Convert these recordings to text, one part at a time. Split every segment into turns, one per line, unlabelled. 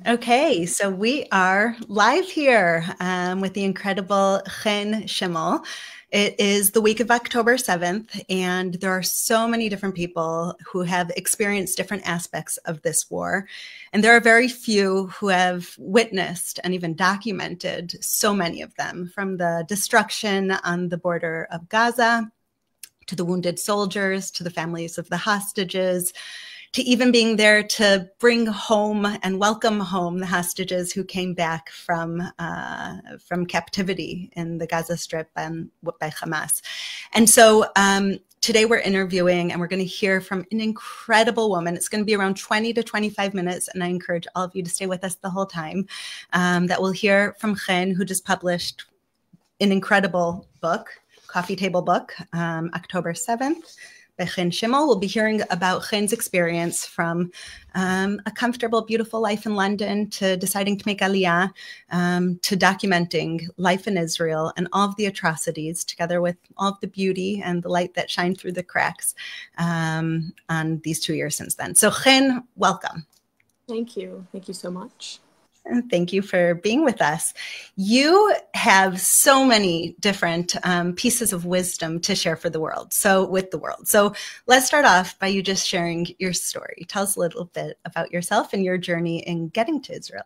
Okay, so we are live here with the incredible Chen Schimmel. It is the week of October 7th, and there are so many different people who have experienced different aspects of this war. And there are very few who have witnessed and even documented so many of them, from the destruction on the border of Gaza, to the wounded soldiers, to the families of the hostages, to even being there to bring home and welcome home the hostages who came back from captivity in the Gaza Strip and by Hamas. And so today we're interviewing and we're going to hear from an incredible woman. It's going to be around 20 to 25 minutes, and I encourage all of you to stay with us the whole time. That we'll hear from Chen, who just published an incredible book, coffee table book, October 7th. By Chen Schimmel. We'll be hearing about Chen's experience from a comfortable, beautiful life in London to deciding to make Aliyah, to documenting life in Israel and all of the atrocities, together with all of the beauty and the light that shined through the cracks on these 2 years since then. So Chen, welcome.
Thank you. Thank you so much.
And thank you for being with us. You have so many different pieces of wisdom to share for the world. So let's start off by you just sharing your story. Tell us a little bit about yourself and your journey in getting to Israel.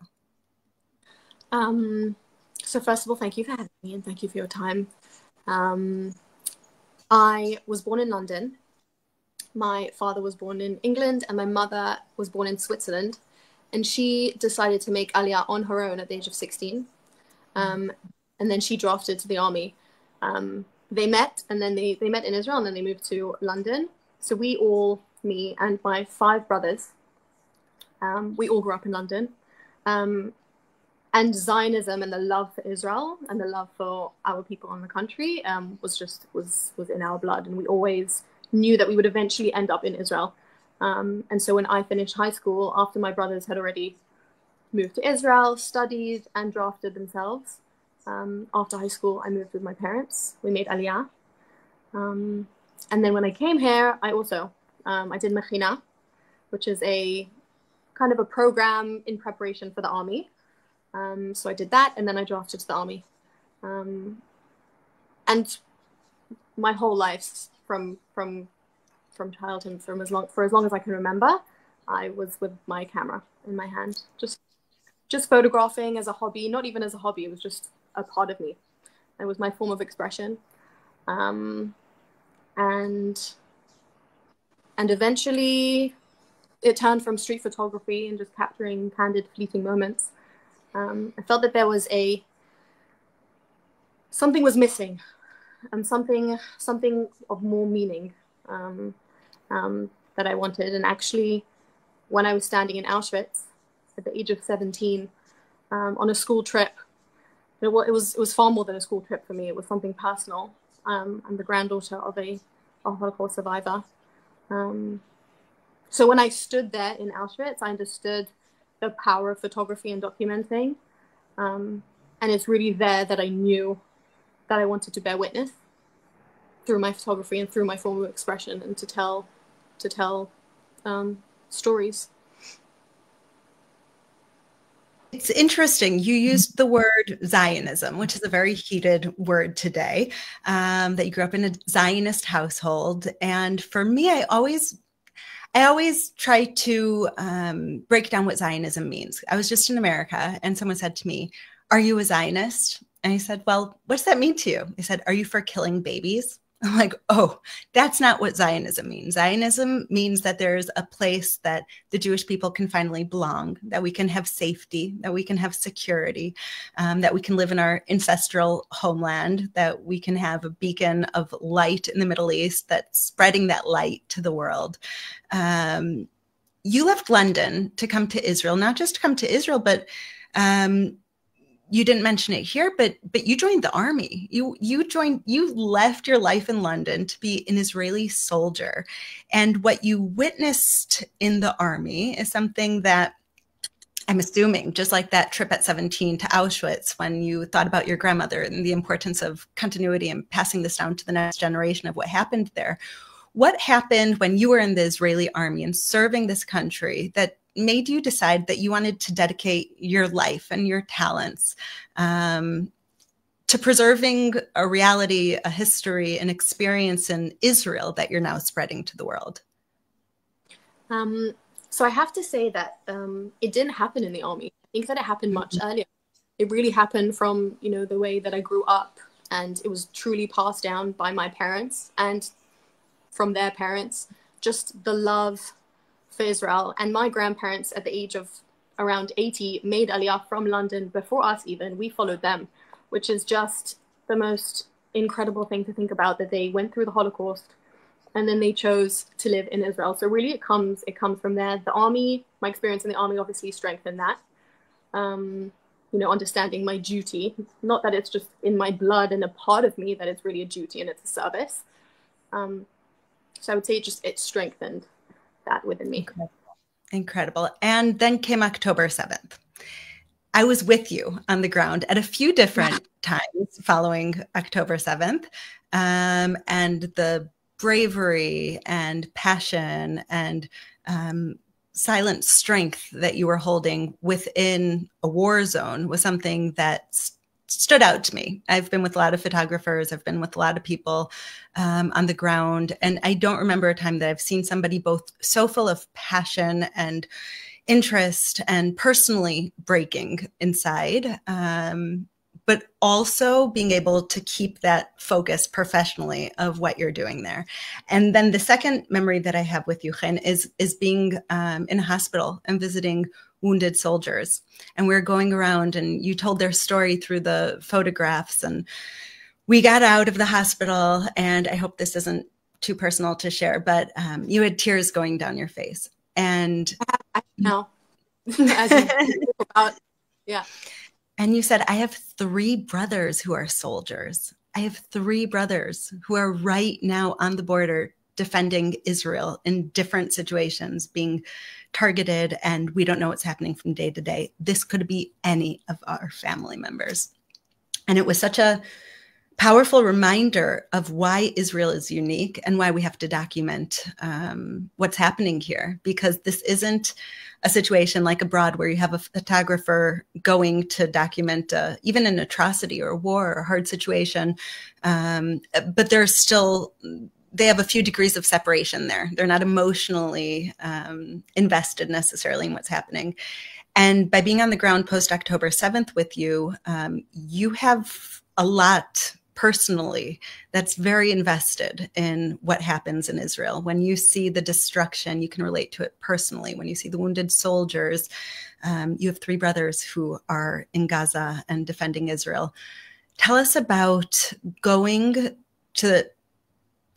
So first of all, thank you for having me and thank you for your time. I was born in London. My father was born in England and my mother was born in Switzerland. And she decided to make Aliyah on her own at the age of 16. And then she drafted to the army. They met, and then they met in Israel, and then they moved to London. So me and my 5 brothers, we all grew up in London. And Zionism and the love for Israel and the love for our people in the country was in our blood. And we always knew that we would eventually end up in Israel. And so when I finished high school, after my brothers had already moved to Israel, studied and drafted themselves, after high school, I moved with my parents. We made Aliyah. And then when I came here, I did Mechina, which is a kind of a program in preparation for the army. So I did that, and then I drafted to the army. And my whole life from childhood, for as long as I can remember, I was with my camera in my hand, just photographing as a hobby. Not even as a hobby, it was just a part of me. It was my form of expression, and eventually it turned from street photography and just capturing candid, fleeting moments. I felt that there was something was missing, and something of more meaning. That I wanted. And actually, when I was standing in Auschwitz at the age of 17 on a school trip, it was far more than a school trip for me. It was something personal. I'm the granddaughter of a Holocaust survivor. So when I stood there in Auschwitz, I understood the power of photography and documenting. And it's really there that I knew that I wanted to bear witness through my photography and through my form of expression, and to tell stories.
It's interesting. You used the word Zionism, which is a very heated word today, that you grew up in a Zionist household. And for me, I always try to break down what Zionism means. I was just in America and someone said to me, "Are you a Zionist?" And I said, "Well, what does that mean to you?" They said, "Are you for killing babies?" I'm like, oh, that's not what Zionism means. Zionism means that there's a place that the Jewish people can finally belong, that we can have safety, that we can have security, that we can live in our ancestral homeland, that we can have a beacon of light in the Middle East that's spreading that light to the world. You left London to come to Israel, not just to come to Israel, but you didn't mention it here, but you joined the army. You left your life in London to be an Israeli soldier. And what you witnessed in the army is something that I'm assuming, just like that trip at 17 to Auschwitz, when you thought about your grandmother and the importance of continuity and passing this down to the next generation of what happened there. What happened when you were in the Israeli army and serving this country that made you decide that you wanted to dedicate your life and your talents to preserving a reality, a history, an experience in Israel that you're now spreading to the world?
So I have to say that it didn't happen in the army. I think that it happened much earlier. It really happened from, you know, the way that I grew up, and it was truly passed down by my parents and from their parents, just the love for Israel. And my grandparents at the age of around 80 made Aliyah from London before us even. We followed them, which is just the most incredible thing to think about, that they went through the Holocaust and then they chose to live in Israel. So really it comes from there. The army, my experience in the army obviously strengthened that. You know, understanding my duty, not that it's just in my blood and a part of me, that it's really a duty and it's a service. So I would say it strengthened that within me.
Incredible. And then came October 7th. I was with you on the ground at a few different times following October 7th. And the bravery and passion and silent strength that you were holding within a war zone was something that stood out to me. I've been with a lot of photographers. I've been with a lot of people on the ground. And I don't remember a time that I've seen somebody both so full of passion and interest and personally breaking inside, but also being able to keep that focus professionally of what you're doing there. And then the second memory that I have with you, Chen, is being in a hospital and visiting wounded soldiers. And we were going around and you told their story through the photographs. And we got out of the hospital, and I hope this isn't too personal to share, but you had tears going down your face. And
I know. As you talk about, yeah.
And you said, I have 3 brothers who are soldiers. I have 3 brothers who are right now on the border defending Israel in different situations, being targeted, and we don't know what's happening from day to day. This could be any of our family members. And it was such a powerful reminder of why Israel is unique and why we have to document what's happening here, because this isn't a situation like abroad where you have a photographer going to document even an atrocity or a war or a hard situation, but there's still, they have a few degrees of separation there. They're not emotionally invested necessarily in what's happening. And by being on the ground post October 7th with you, you have a lot personally that's very invested in what happens in Israel. When you see the destruction, you can relate to it personally. When you see the wounded soldiers, you have 3 brothers who are in Gaza and defending Israel. Tell us about going to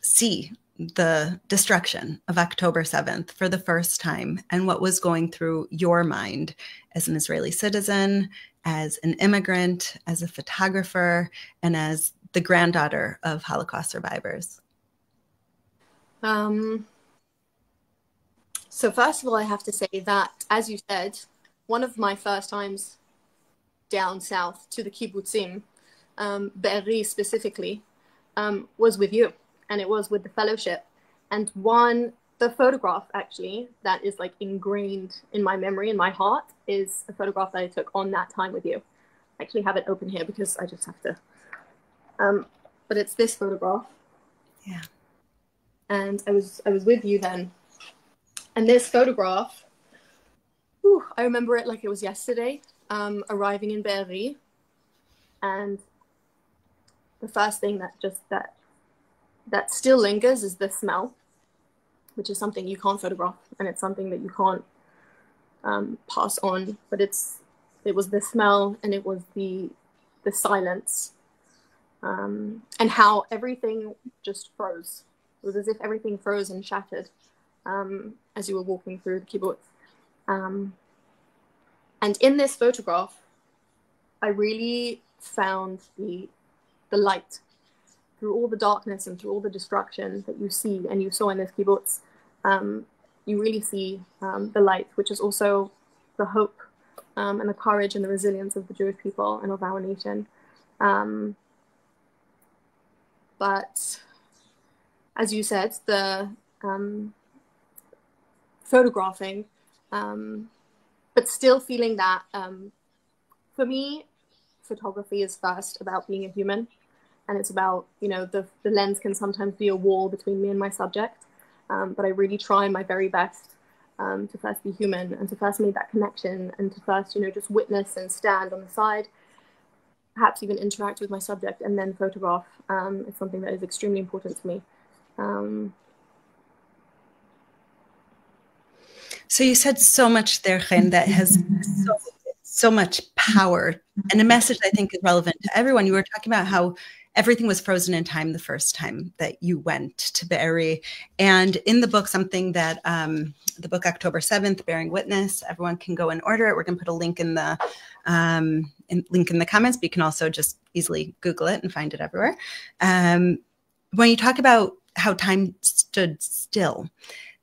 see the destruction of October 7th for the first time, and what was going through your mind as an Israeli citizen, as an immigrant, as a photographer, and as the granddaughter of Holocaust survivors.
So first of all, I have to say that, as you said, one of my first times down south to the kibbutzim, Be'eri specifically, was with you. And it was with the fellowship. And the photograph actually that is like ingrained in my memory, in my heart, is a photograph that I took on that time with you. I actually have it open here because I just have to. But it's this photograph.
Yeah.
And I was with you then. And this photograph, I remember it like it was yesterday, arriving in Be'eri. And the first thing that still lingers is the smell, which is something you can't photograph, and it's something that you can't pass on. But it was the smell, and it was the silence, and how everything just froze. It was as if everything froze and shattered as you were walking through the kibbutz. And in this photograph, I really found the light. Through all the darkness and through all the destruction that you see and you saw in this kibbutz, you really see the light, which is also the hope and the courage and the resilience of the Jewish people and of our nation. But as you said, the photographing But still feeling that, for me, photography is first about being a human. And it's about, you know, the lens can sometimes be a wall between me and my subject. But I really try my very best to first be human and to first make that connection and to first, you know, just witness and stand on the side, perhaps even interact with my subject and then photograph. It's something that is extremely important to me.
So you said so much there, Chen, that has so much power, and a message I think is relevant to everyone. You were talking about how everything was frozen in time the first time that you went to Be'eri. And in the book, something that the book October 7th, Bearing Witness, everyone can go and order it. We're going to put a link in the comments, but you can also just easily Google it and find it everywhere. When you talk about how time stood still,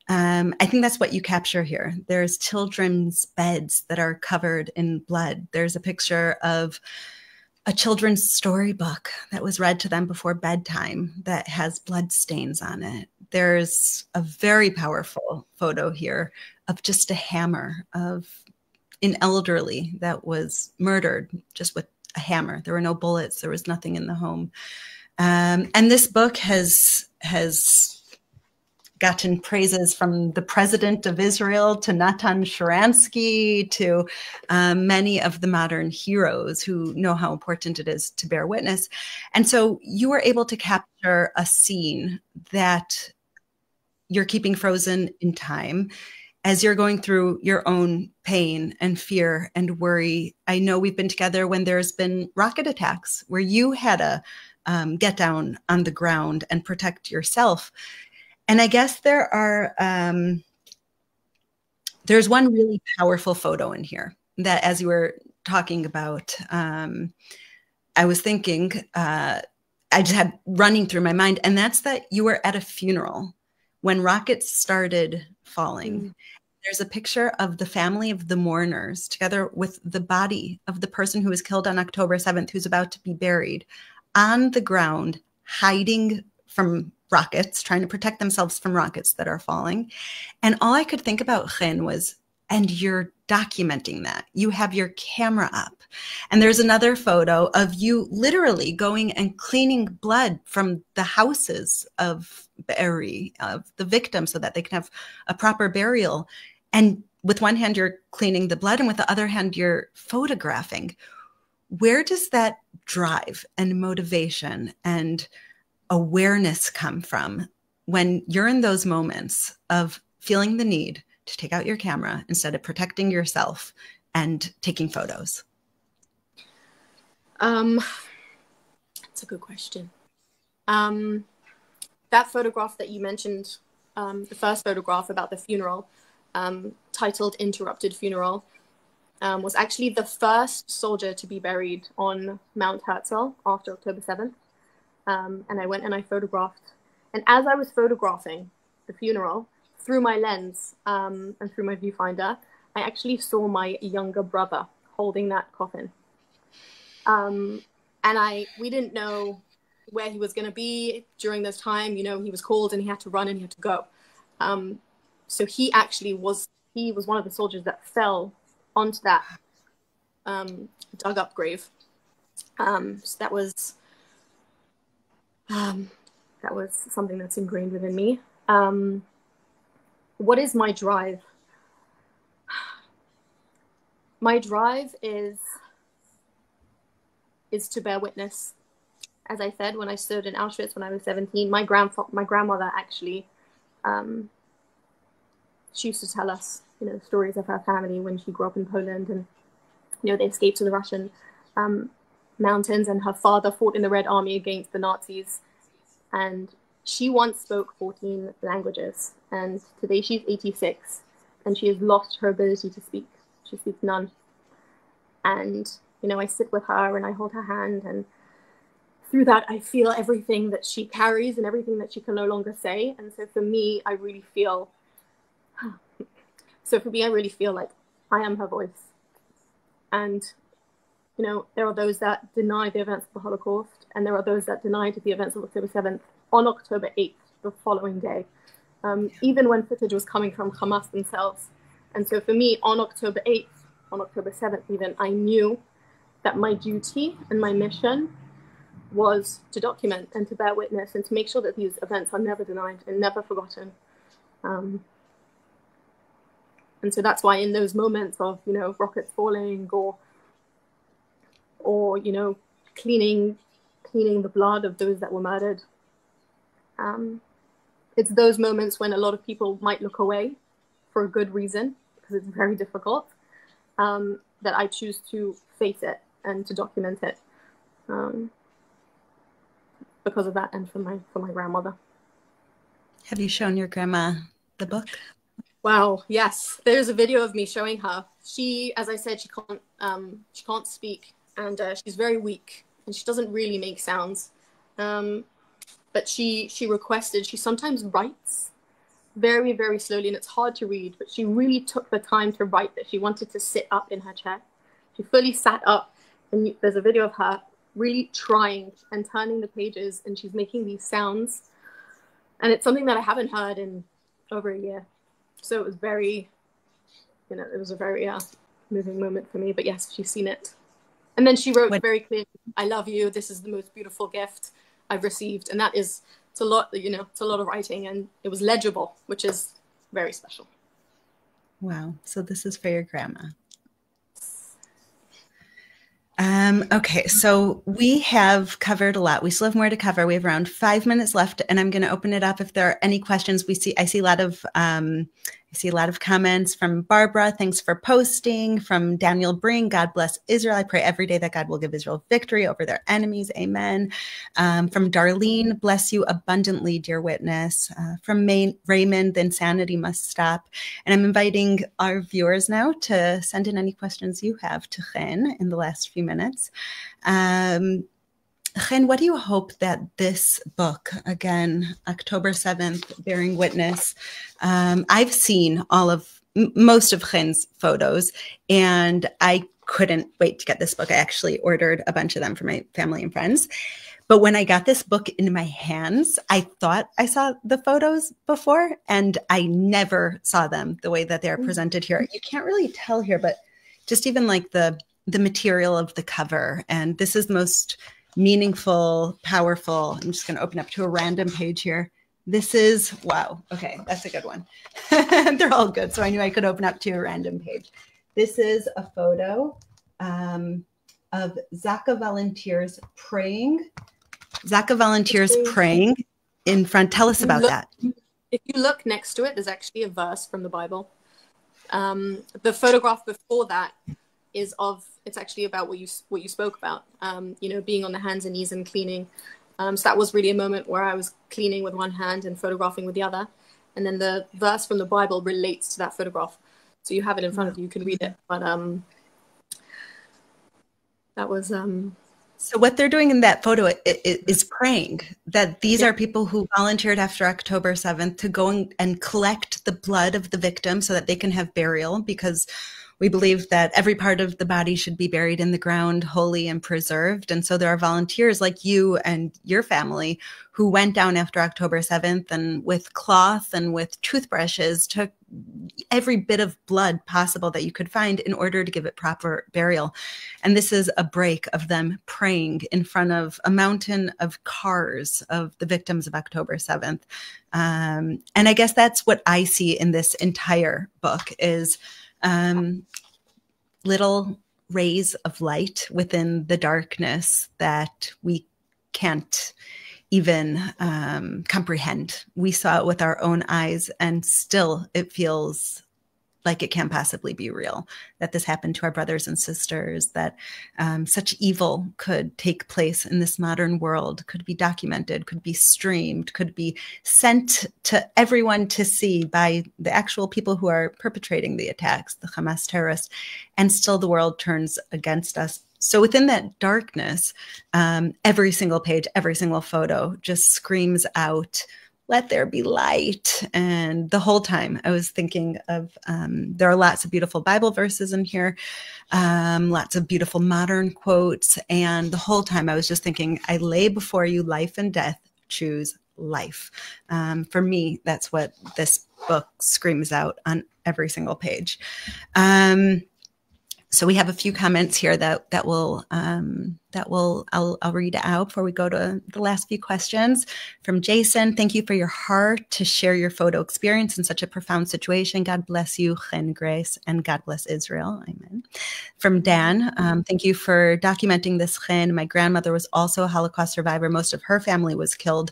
I think that's what you capture here. There's children's beds that are covered in blood. There's a picture of a children's storybook that was read to them before bedtime that has blood stains on it. There's a very powerful photo here of just a hammer of an elderly that was murdered just with a hammer. There were no bullets. There was nothing in the home. And this book has gotten praises from the president of Israel to Natan Sharansky to many of the modern heroes who know how important it is to bear witness. And so you were able to capture a scene that you're keeping frozen in time as you're going through your own pain and fear and worry. I know we've been together when there's been rocket attacks where you had to get down on the ground and protect yourself. And I guess there's one really powerful photo in here that, as you were talking about, I was thinking, I just had running through my mind, and that's that you were at a funeral when rockets started falling. Mm. There's a picture of the family of the mourners together with the body of the person who was killed on October 7th, who's about to be buried, on the ground, hiding from rockets, trying to protect themselves from rockets that are falling. And all I could think about, Chen, was, and you're documenting that. You have your camera up. And there's another photo of you literally going and cleaning blood from the houses of Be'eri, of the victims, so that they can have a proper burial. And with one hand, you're cleaning the blood, and with the other hand, you're photographing. Where does that drive and motivation and awareness come from when you're in those moments of feeling the need to take out your camera instead of protecting yourself and taking photos?
That's a good question. That photograph that you mentioned, the first photograph about the funeral, titled Interrupted Funeral, was actually the first soldier to be buried on Mount Herzl after October 7th. And I went and I photographed. And as I was photographing the funeral, through my lens and through my viewfinder, I actually saw my younger brother holding that coffin. And we didn't know where he was going to be during this time. You know, he was called and he had to run and he had to go. So he actually was one of the soldiers that fell onto that dug up grave. So that was something that's ingrained within me. What is my drive? My drive is to bear witness. As I said, when I stood in Auschwitz when I was 17, my grandmother actually, she used to tell us, you know, stories of her family when she grew up in Poland, and, you know, they escaped to the Russian mountains, and her father fought in the Red Army against the Nazis, and she once spoke 14 languages, and today she's 86 and she has lost her ability to speak. She speaks none. And, you know, I sit with her and I hold her hand, and through that I feel everything that she carries and everything that she can no longer say. And so for me, I really feel like I am her voice. And, you know, there are those that deny the events of the Holocaust, and there are those that denied the events of October 7th on October 8th, the following day. Even when footage was coming from Hamas themselves, And so for me, on October 8th, on October 7th even, I knew that my duty and my mission was to document and to bear witness and to make sure that these events are never denied and never forgotten. And so that's why in those moments of, you know, rockets falling or you know, cleaning the blood of those that were murdered, it's those moments when a lot of people might look away for a good reason, because it's very difficult, that I choose to face it and to document it, because of that, and for my grandmother.
Have you shown your grandma the book?
Wow, yes. There's a video of me showing her. She, as I said, she can't speak, and she's very weak, and she doesn't really make sounds. But she requested, she sometimes writes very, very slowly, and it's hard to read, but she really took the time to write that she wanted to sit up in her chair. She fully sat up, and there's a video of her really trying and turning the pages, and she's making these sounds. And it's something that I haven't heard in over a year. So it was very, you know, it was a very moving moment for me. But yes, she's seen it. And then she wrote very clearly, "I love you. This is the most beautiful gift I've received." And that is, it's a lot, you know, it's a lot of writing, and it was legible, which is very special.
Wow. So this is for your grandma. Okay, so we have covered a lot. We still have more to cover. We have around 5 minutes left, and I'm going to open it up if there are any questions. I see a lot of comments from Barbara. Thanks for posting. From Daniel Bring, God bless Israel. I pray every day that God will give Israel victory over their enemies. Amen. From Darlene, bless you abundantly, dear witness. From Raymond, the insanity must stop. And I'm inviting our viewers now to send in any questions you have to Chen in the last few minutes. Chen, what do you hope that this book, again, October 7th, Bearing Witness, I've seen most of Chen's photos, and I couldn't wait to get this book. I actually ordered a bunch of them for my family and friends. But when I got this book in my hands, I thought I saw the photos before, and I never saw them the way that they're presented here. You can't really tell here, but just even like the material of the cover, and this is the most meaningful, powerful. I'm just going to open up to a random page here. This is, wow. Okay, that's a good one. They're all good. So I knew I could open up to a random page. This is a photo of Zaka volunteers praying. Zaka volunteers praying in front. Tell us about that.
If you look next to it, there's actually a verse from the Bible. The photograph before that is it's actually about what you spoke about, you know, being on the hands and knees and cleaning. So that was really a moment where I was cleaning with one hand and photographing with the other. And then the verse from the Bible relates to that photograph. So you have it in front of you, you can read it. But that was...
So what they're doing in that photo is praying that these are people who volunteered after October 7th to go and collect the blood of the victim so that they can have burial, because we believe that every part of the body should be buried in the ground, holy and preserved. And so there are volunteers like you and your family who went down after October 7th and with cloth and with toothbrushes took every bit of blood possible that you could find in order to give it proper burial. And this is a break of them praying in front of a mountain of cars of the victims of October 7th. And I guess that's what I see in this entire book is little rays of light within the darkness that we can't even comprehend. We saw it with our own eyes, and still it feels like it can't possibly be real, that this happened to our brothers and sisters, that such evil could take place in this modern world, could be documented, could be streamed, could be sent to everyone to see by the actual people who are perpetrating the attacks, the Hamas terrorists, and still the world turns against us. So within that darkness, every single page, every single photo just screams out, let there be light. And the whole time I was thinking of, there are lots of beautiful Bible verses in here, lots of beautiful modern quotes. And the whole time I was just thinking, I lay before you life and death, choose life. For me, that's what this book screams out on every single page. So we have a few comments here that I'll read out before we go to the last few questions. From Jason, thank you for your heart to share your photo experience in such a profound situation. God bless you, Chen Grace, and God bless Israel. Amen. From Dan, thank you for documenting this, Chen. My grandmother was also a Holocaust survivor. Most of her family was killed.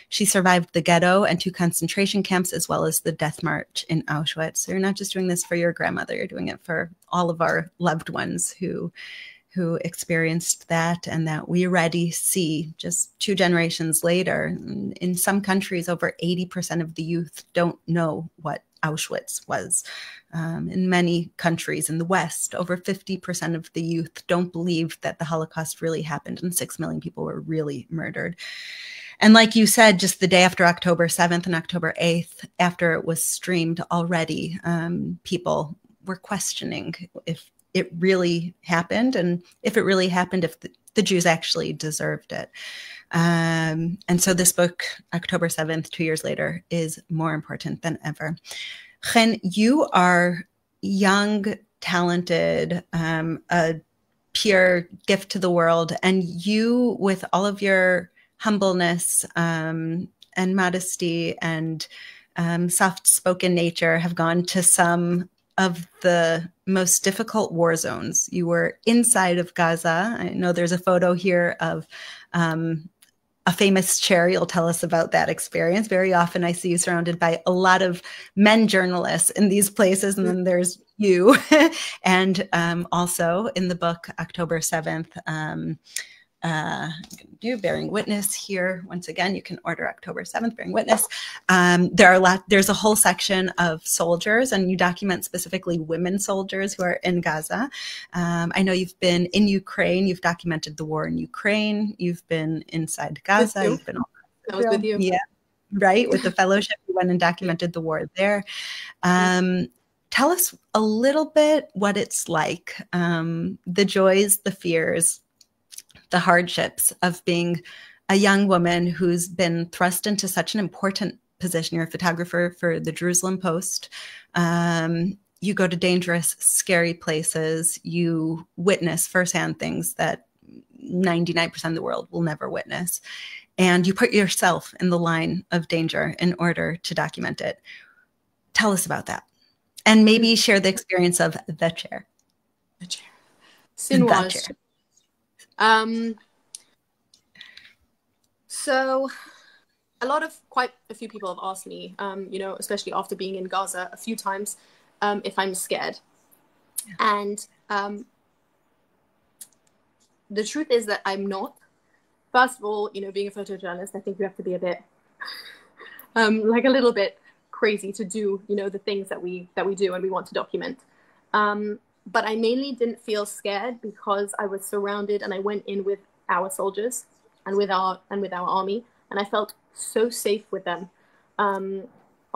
She survived the ghetto and 2 concentration camps, as well as the death march in Auschwitz. So you're not just doing this for your grandmother, you're doing it for all of our loved ones who experienced that, and that we already see just 2 generations later. In some countries, over 80% of the youth don't know what Auschwitz was. In many countries in the West, over 50% of the youth don't believe that the Holocaust really happened and 6 million people were really murdered. And like you said, just the day after October 7th and October 8th, after it was streamed already, people were questioning if it really happened, and if it really happened, if the Jews actually deserved it. And so this book, October 7th, 2 years later, is more important than ever. Chen, you are young, talented, a pure gift to the world. And you, with all of your humbleness and modesty and soft-spoken nature, have gone to some of the most difficult war zones. You were inside of Gaza. I know there's a photo here of a famous chair. You'll tell us about that experience. Very often I see you surrounded by a lot of men journalists in these places, and then there's you. And also in the book, October 7th, Bearing Witness here. Once again, you can order October 7th, Bearing Witness. There's a whole section of soldiers, and you document specifically women soldiers who are in Gaza. I know you've been in Ukraine. You've documented the war in Ukraine. You've been inside Gaza. You've been all
that was with you.
Yeah, right. With the fellowship, you went and documented the war there. Tell us a little bit what it's like, the joys, the fears, the hardships of being a young woman who's been thrust into such an important position. You're a photographer for the Jerusalem Post. You go to dangerous, scary places. You witness firsthand things that 99% of the world will never witness. And you put yourself in the line of danger in order to document it. Tell us about that. And maybe share the experience of the chair.
The chair. Sinwaj. So quite a few people have asked me, especially after being in Gaza a few times, if I'm scared. Yeah. And the truth is that I'm not. First of all, being a photojournalist, I think you have to be a bit, like a little bit crazy to do, the things that we do and we want to document. But I mainly didn't feel scared because I was surrounded, and I went in with our soldiers and with our army, and I felt so safe with them. On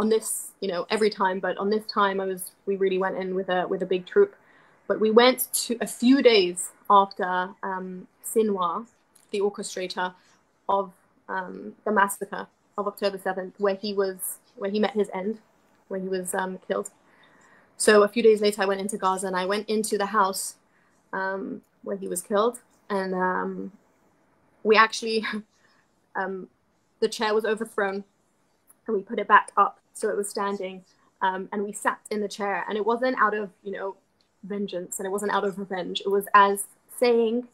this, every time, but on this time we really went in with a big troop. But we went to a few days after Sinwar, the orchestrator of the massacre of October 7th, where he met his end, where he was killed. So a few days later, I went into Gaza, and I went into the house where he was killed. And we actually, the chair was overthrown, and we put it back up so it was standing. And we sat in the chair, and it wasn't out of, vengeance, and it wasn't out of revenge. It was as saying,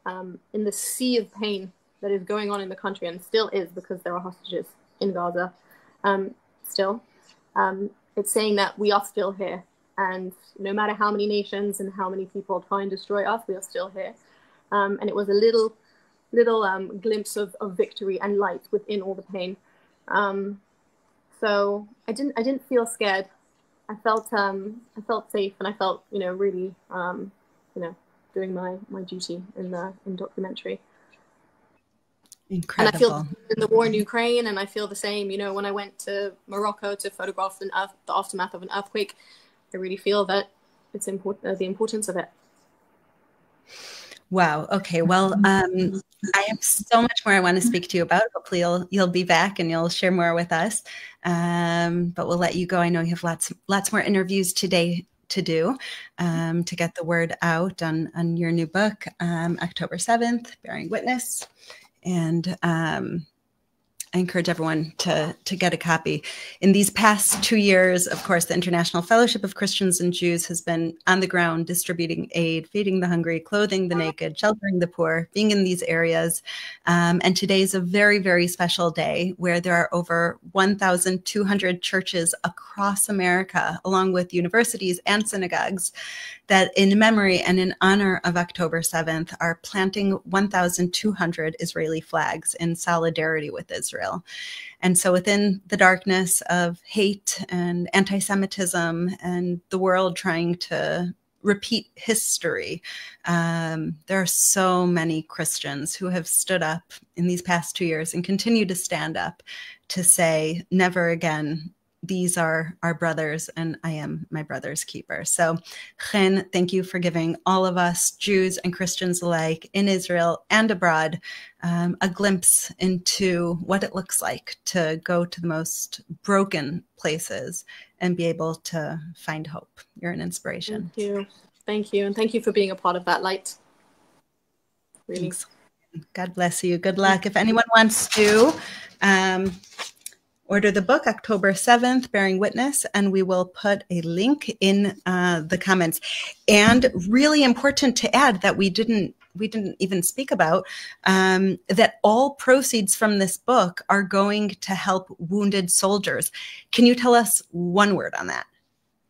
in the sea of pain that is going on in the country, and still is, because there are hostages in Gaza still, it's saying that we are still here. And no matter how many nations and how many people try and destroy us, we are still here. And it was a little glimpse of victory and light within all the pain. So I didn't feel scared. I felt safe, and I felt really doing my duty in documentary.
Incredible.
And I feel in the war in Ukraine, and I feel the same. When I went to Morocco to photograph the aftermath of an earthquake, I really feel that it's important, the importance of it.
Wow. Okay. Well, I have so much more I want to speak to you about. Hopefully you'll be back and you'll share more with us. But we'll let you go. I know you have lots more interviews today to do to get the word out on your new book, October 7th, Bearing Witness. And I encourage everyone to get a copy. In these past 2 years, of course, the International Fellowship of Christians and Jews has been on the ground distributing aid, feeding the hungry, clothing the naked, sheltering the poor, being in these areas. And today is a very, very special day where there are over 1,200 churches across America, along with universities and synagogues, that in memory and in honor of October 7th are planting 1,200 Israeli flags in solidarity with Israel. And so within the darkness of hate and anti-Semitism and the world trying to repeat history, there are so many Christians who have stood up in these past 2 years and continue to stand up to say, never again. These are our brothers, and I am my brother's keeper. So, Chen, thank you for giving all of us, Jews and Christians alike, in Israel and abroad, a glimpse into what it looks like to go to the most broken places and be able to find hope. You're an inspiration.
Thank you. Thank you. And thank you for being a part of that light. Really.
Thanks. God bless you. Good luck. If anyone wants to order the book, October 7th, Bearing Witness, and we will put a link in the comments. And really important to add that we didn't even speak about, that all proceeds from this book are going to help wounded soldiers. Can you tell us one word on that?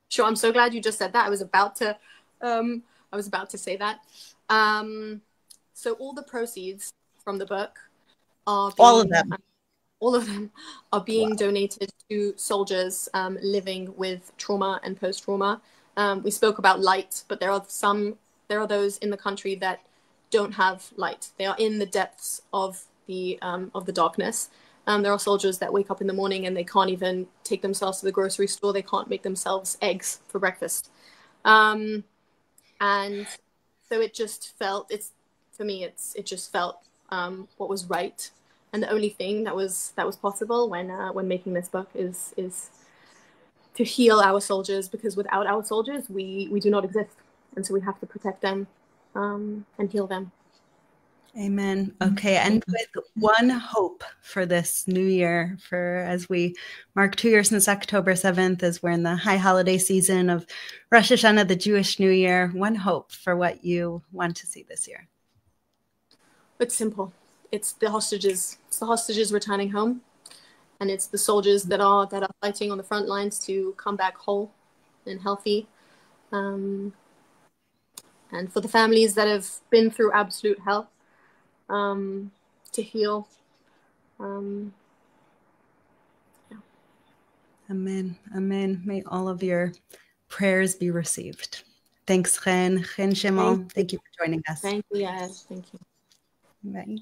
Sure. I'm so glad you just said that. I was about to say that. So all the proceeds from the book are
all of them
are being donated to soldiers living with trauma and post-trauma. We spoke about light, but there are those in the country that don't have light. They are in the depths of the darkness. There are soldiers that wake up in the morning and they can't even take themselves to the grocery store. They can't make themselves eggs for breakfast. And so it just felt, it just felt what was right. And the only thing that was possible when making this book is to heal our soldiers, because without our soldiers, we do not exist. And so we have to protect them and heal them.
Amen. Okay. And with one hope for this new year, for as we mark 2 years since October 7th, as we're in the high holiday season of Rosh Hashanah, the Jewish New Year, one hope for what you want to see this year.
It's simple. It's the hostages. It's the hostages returning home, and it's the soldiers that are fighting on the front lines to come back whole and healthy. And for the families that have been through absolute hell, to heal. Yeah.
Amen. Amen. May all of your prayers be received. Thanks, Chen Schimmel. Thank you for joining us.
Thank you, Yael. Thank you.
Bye.